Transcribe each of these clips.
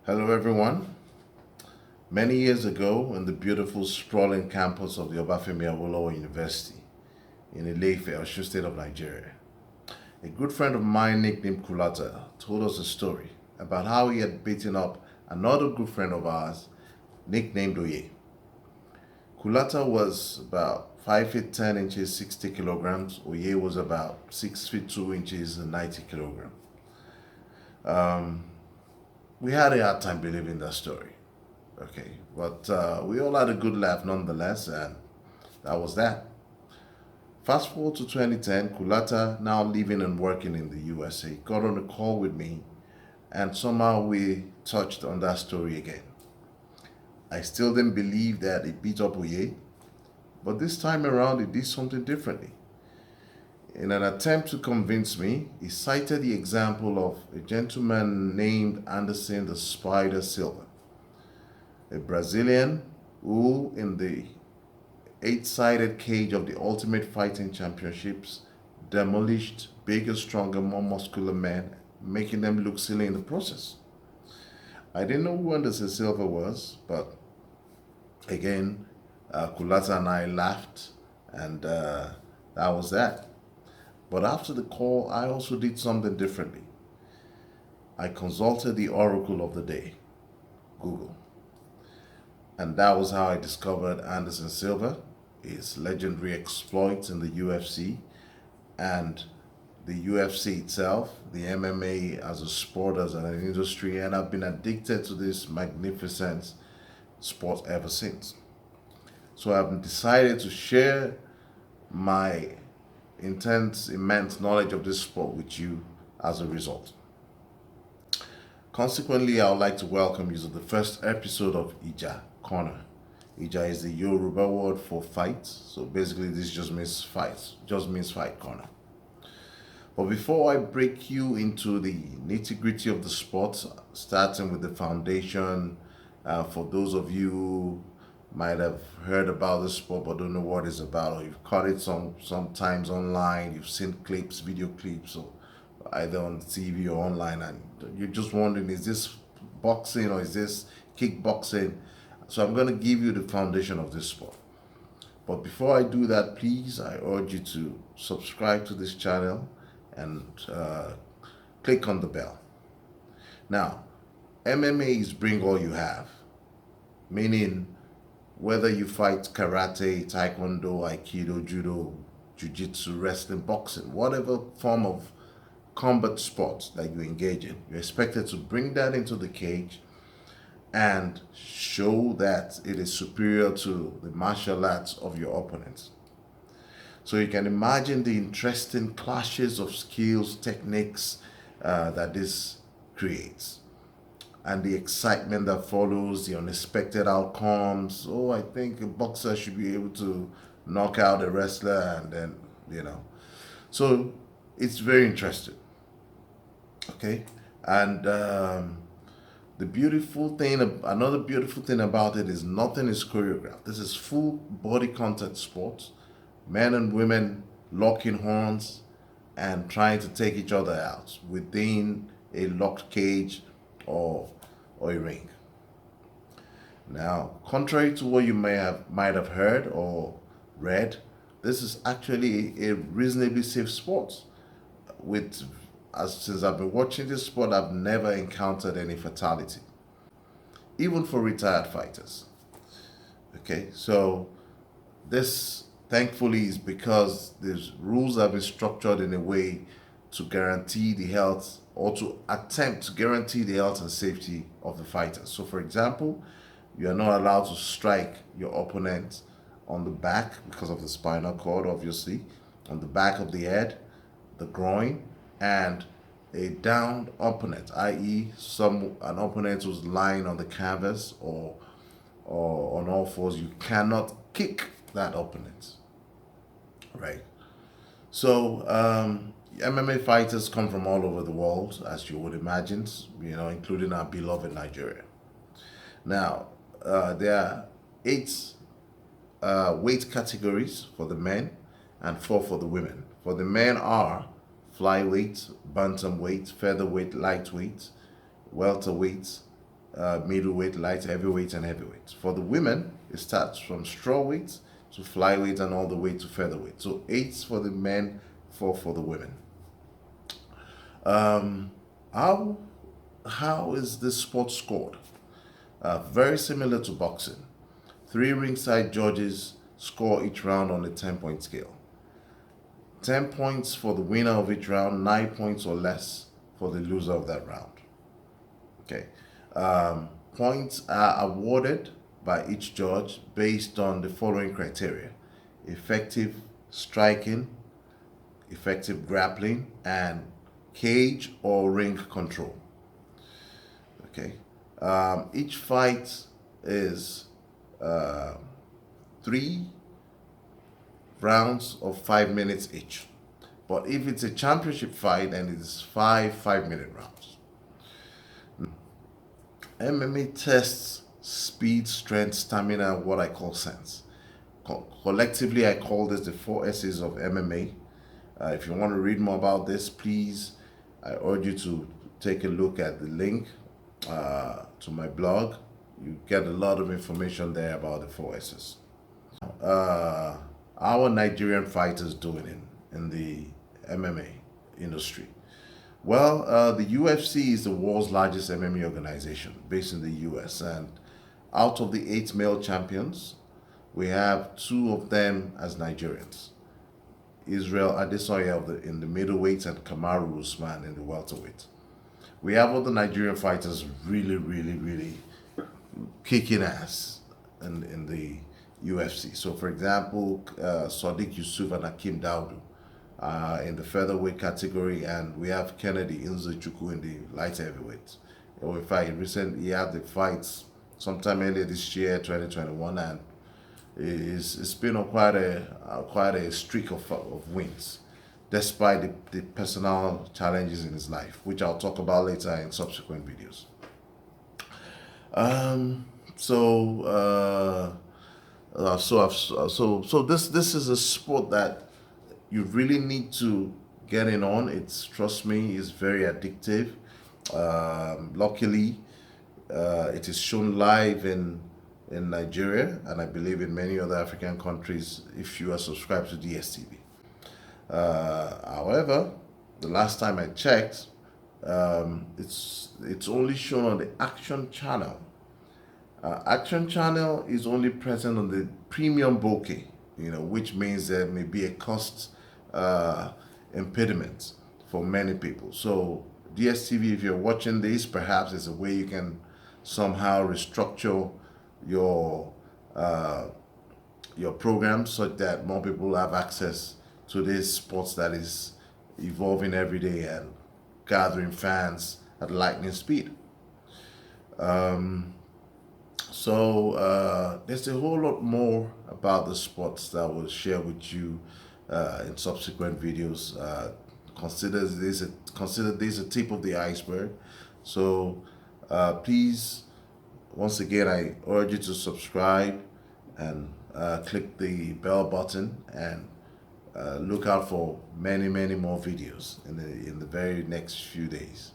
Hello, everyone. Many years ago, in the beautiful, sprawling campus of the Obafemi Awolowo University in Ile-Ife, Osun State of Nigeria, a good friend of mine nicknamed Kulata told us a story about how he had beaten up another good friend of ours nicknamed Oye. Kulata was about 5 feet 10 inches, 60 kilograms. Oye was about 6 feet 2 inches and 90 kilograms. We had a hard time believing that story. Okay, but we all had a good laugh nonetheless, and that was that. Fast forward to 2010, Kulata, now living and working in the USA, got on a call with me, and somehow we touched on that story again. I still didn't believe that it beat up Oye, but this time around it did something differently. In an attempt to convince me, he cited the example of a gentleman named Anderson the Spider Silva, a Brazilian who, in the eight-sided cage of the Ultimate Fighting Championships, demolished bigger, stronger, more muscular men, making them look silly in the process. I didn't know who Anderson Silva was, but again, Kulata and I laughed, and that was that. But after the call, I also did something differently. I consulted the oracle of the day, Google. And that was how I discovered Anderson Silva, his legendary exploits in the UFC, and the UFC itself, the MMA as a sport, as an industry, and I've been addicted to this magnificent sport ever since. So I've decided to share my intense, immense knowledge of this sport with you as a result. Consequently, I would like to welcome you to the first episode of Ija Corner. Ija is the Yoruba word for fight, so basically this just means fight, fight corner. But before I break you into the nitty-gritty of the sport, starting with the foundation, for those of you who might have heard about this sport but don't know what it's about, or you've caught it sometimes online, you've seen clips, video clips, or either on TV or online, and you're just wondering, is this boxing or is this kickboxing? So I'm going to give you the foundation of this sport. But before I do that, please, I urge you to subscribe to this channel and click on the bell. Now, MMA is bring all you have, meaning whether you fight karate, taekwondo, aikido, judo, jiu-jitsu, wrestling, boxing, whatever form of combat sport that you engage in, you're expected to bring that into the cage and show that it is superior to the martial arts of your opponents. So you can imagine the interesting clashes of skills, techniques that this creates, and the excitement that follows, the unexpected outcomes. Oh, I think a boxer should be able to knock out a wrestler, and then. So it's very interesting. Okay, and another beautiful thing about it is nothing is choreographed. This is full body contact sport. Men and women locking horns and trying to take each other out within a locked cage or a ring. Now, contrary to what you might have heard or read, this is actually a reasonably safe sport. Since I've been watching this sport, I've never encountered any fatality, even for retired fighters. Okay, so this thankfully is because these rules have been structured in a way to guarantee the health, or to attempt to guarantee the health and safety of the fighters. So, for example, you are not allowed to strike your opponent on the back because of the spinal cord, obviously, on the back of the head, the groin, and a downed opponent, i.e., an opponent who's lying on the canvas or on all fours. You cannot kick that opponent, right? So MMA fighters come from all over the world, as you would imagine, including our beloved Nigeria. Now, there are 8 weight categories for the men and 4 for the women. For the men are flyweight, bantamweight, featherweight, lightweight, welterweight, middleweight, light heavyweight, and heavyweight. For the women, it starts from strawweight to flyweight and all the way to featherweight. So 8 for the men, 4 for the women. How is this sport scored? Very similar to boxing. 3 ringside judges score each round on a 10-point scale. 10 points for the winner of each round, 9 points or less for the loser of that round. Okay. Points are awarded by each judge based on the following criteria: effective striking, effective grappling, and cage or ring control. Okay. Each fight is 3 rounds of 5 minutes each. But if it's a championship fight, then it's 5-minute rounds. MMA tests speed, strength, stamina, what I call sense. Collectively, I call this the 4 S's of MMA. If you want to read more about this, please, I urge you to take a look at the link to my blog. You get a lot of information there about the 4 S's. Our Nigerian fighters doing in the MMA industry. Well, the UFC is the world's largest MMA organization based in the US, and out of the 8 male champions, we have 2 of them as Nigerians. Israel Adesanya in the middleweight and Kamaru Usman in the welterweight. We have other Nigerian fighters really kicking ass in the UFC. So, for example, Sadiq Yusuf and Hakim Daudu in the featherweight category, and we have Kennedy Nzechukwu in the light heavyweight. In fact, he had the fights sometime earlier this year, 2021, and it's been on quite a streak of wins, despite the personal challenges in his life, which I'll talk about later in subsequent videos. So this is a sport that you really need to get in on. Trust me, it's very addictive. Luckily, it is shown live in Nigeria, and I believe in many other African countries if you are subscribed to DSTV. However, the last time I checked, it's only shown on the Action Channel. Action Channel is only present on the premium bouquet, which means there may be a cost impediment for many people. So DSTV, if you're watching this, perhaps it's a way you can somehow restructure your program such that more people have access to this sports that is evolving every day and gathering fans at lightning speed. So there's a whole lot more about the sports that I will share with you in subsequent videos. Consider this a tip of the iceberg. So please, once again, I urge you to subscribe and click the bell button, and look out for many more videos in the very next few days.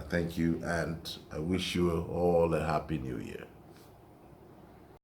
Thank you, and I wish you all a happy new year.